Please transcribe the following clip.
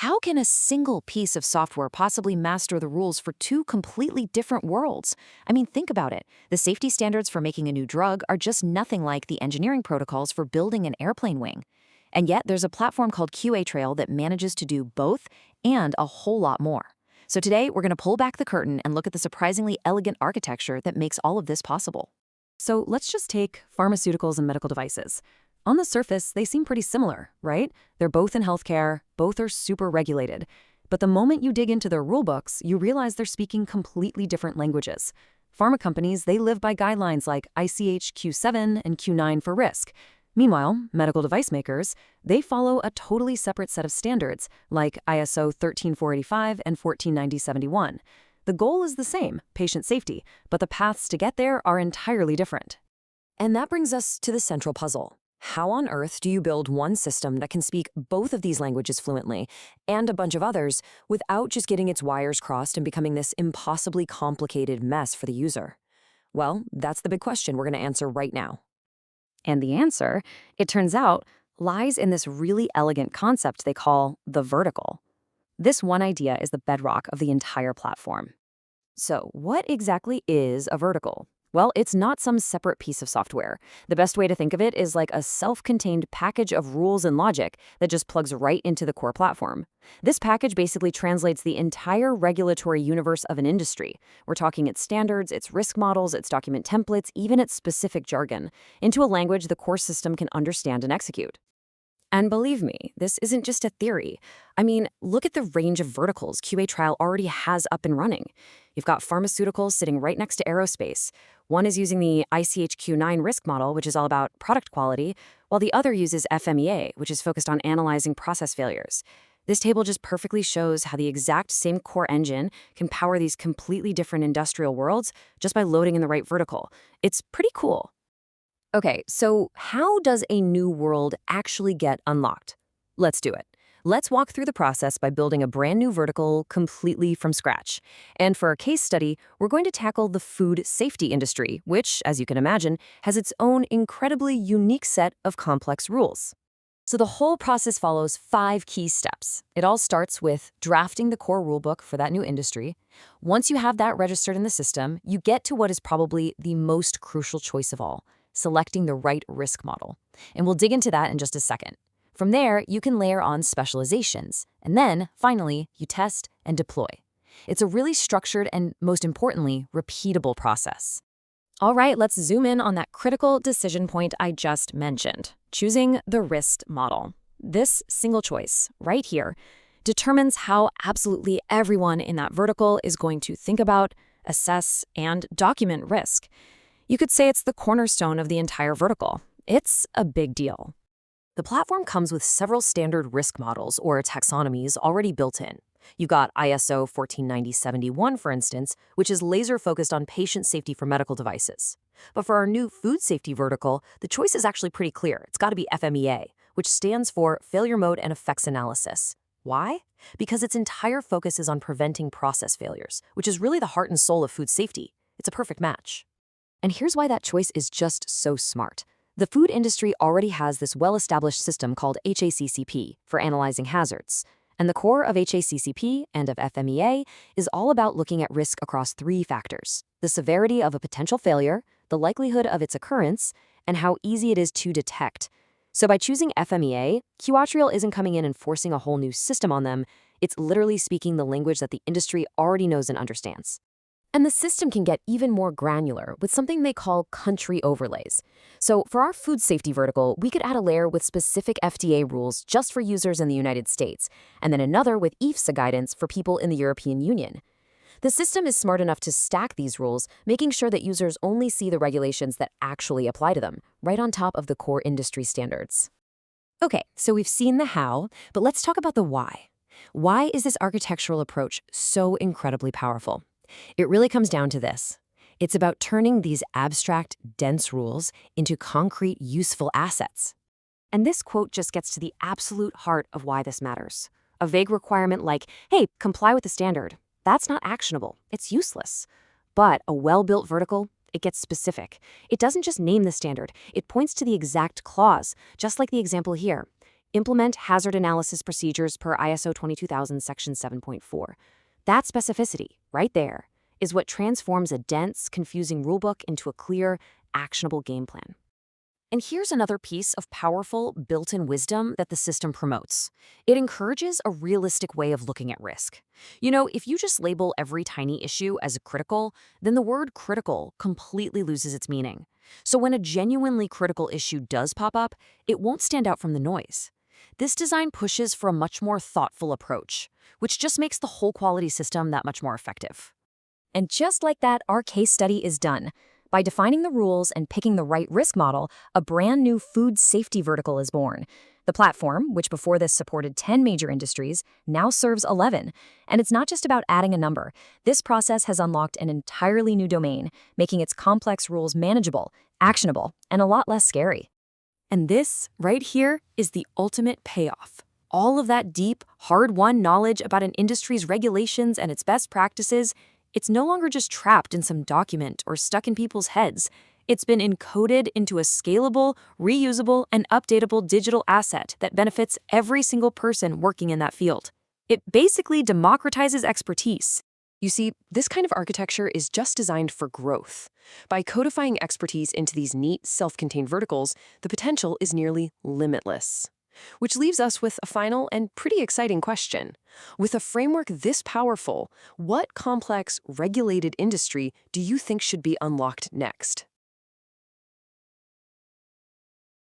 How can a single piece of software possibly master the rules for two completely different worlds? I mean, think about it. The safety standards for making a new drug are just nothing like the engineering protocols for building an airplane wing. And yet, there's a platform called QAtrial that manages to do both and a whole lot more. So today, we're going to pull back the curtain and look at the surprisingly elegant architecture that makes all of this possible. So let's just take pharmaceuticals and medical devices. On the surface, they seem pretty similar, right? They're both in healthcare, both are super regulated. But the moment you dig into their rulebooks, you realize they're speaking completely different languages. Pharma companies, they live by guidelines like ICH Q7 and Q9 for risk. Meanwhile, medical device makers, they follow a totally separate set of standards, like ISO 13485 and 14971. The goal is the same, patient safety, but the paths to get there are entirely different. And that brings us to the central puzzle. How on earth do you build one system that can speak both of these languages fluently and a bunch of others without just getting its wires crossed and becoming this impossibly complicated mess for the user? Well, that's the big question we're going to answer right now. And the answer, it turns out, lies in this really elegant concept they call the vertical. This one idea is the bedrock of the entire platform. So, what exactly is a vertical? Well, it's not some separate piece of software. The best way to think of it is like a self-contained package of rules and logic that just plugs right into the core platform. This package basically translates the entire regulatory universe of an industry. We're talking its standards, its risk models, its document templates, even its specific jargon, into a language the core system can understand and execute. And believe me, this isn't just a theory. I mean, look at the range of verticals QAtrial already has up and running. You've got pharmaceuticals sitting right next to Aerospace. One is using the ICH Q9 risk model, which is all about product quality, while the other uses FMEA, which is focused on analyzing process failures. This table just perfectly shows how the exact same core engine can power these completely different industrial worlds just by loading in the right vertical. It's pretty cool. Okay, so how does a new world actually get unlocked? Let's do it. Let's walk through the process by building a brand new vertical completely from scratch. And for our case study, we're going to tackle the food safety industry, which, as you can imagine, has its own incredibly unique set of complex rules. So the whole process follows 5 key steps. It all starts with drafting the core rulebook for that new industry. Once you have that registered in the system, you get to what is probably the most crucial choice of all: selecting the right risk model. And we'll dig into that in just a second. From there, you can layer on specializations. And then, finally, you test and deploy. It's a really structured and, most importantly, repeatable process. All right, let's zoom in on that critical decision point I just mentioned: choosing the risk model. This single choice, right here, determines how absolutely everyone in that vertical is going to think about, assess, and document risk. You could say it's the cornerstone of the entire vertical. It's a big deal. The platform comes with several standard risk models or taxonomies already built in. You've got ISO 14971, for instance, which is laser-focused on patient safety for medical devices. But for our new food safety vertical, the choice is actually pretty clear. It's got to be FMEA, which stands for Failure Mode and Effects Analysis. Why? Because its entire focus is on preventing process failures, which is really the heart and soul of food safety. It's a perfect match. And here's why that choice is just so smart. The food industry already has this well-established system called HACCP for analyzing hazards. And the core of HACCP and of FMEA is all about looking at risk across 3 factors: the severity of a potential failure, the likelihood of its occurrence, and how easy it is to detect. So by choosing FMEA, QAtrial isn't coming in and forcing a whole new system on them. It's literally speaking the language that the industry already knows and understands. And the system can get even more granular with something they call country overlays. So for our food safety vertical, we could add a layer with specific FDA rules just for users in the United States, and then another with EFSA guidance for people in the European Union. The system is smart enough to stack these rules, making sure that users only see the regulations that actually apply to them, right on top of the core industry standards. Okay, so we've seen the how, but let's talk about the why. Why is this architectural approach so incredibly powerful? It really comes down to this. It's about turning these abstract, dense rules into concrete, useful assets. And this quote just gets to the absolute heart of why this matters. A vague requirement like, hey, comply with the standard, that's not actionable. It's useless. But a well-built vertical, it gets specific. It doesn't just name the standard. It points to the exact clause, just like the example here. Implement hazard analysis procedures per ISO 22000 Section 7.4. That specificity, right there, is what transforms a dense, confusing rulebook into a clear, actionable game plan. And here's another piece of powerful, built-in wisdom that the system promotes. It encourages a realistic way of looking at risk. If you just label every tiny issue as critical, then the word critical completely loses its meaning. So when a genuinely critical issue does pop up, it won't stand out from the noise. This design pushes for a much more thoughtful approach, which just makes the whole quality system that much more effective. And just like that, our case study is done. By defining the rules and picking the right risk model, a brand new food safety vertical is born. The platform, which before this supported 10 major industries, now serves 11. And it's not just about adding a number. This process has unlocked an entirely new domain, making its complex rules manageable, actionable, and a lot less scary. And this, right here, is the ultimate payoff. All of that deep, hard-won knowledge about an industry's regulations and its best practices, it's no longer just trapped in some document or stuck in people's heads. It's been encoded into a scalable, reusable, and updatable digital asset that benefits every single person working in that field. It basically democratizes expertise. You see, this kind of architecture is just designed for growth. By codifying expertise into these neat, self-contained verticals, the potential is nearly limitless. Which leaves us with a final and pretty exciting question. With a framework this powerful, what complex, regulated industry do you think should be unlocked next?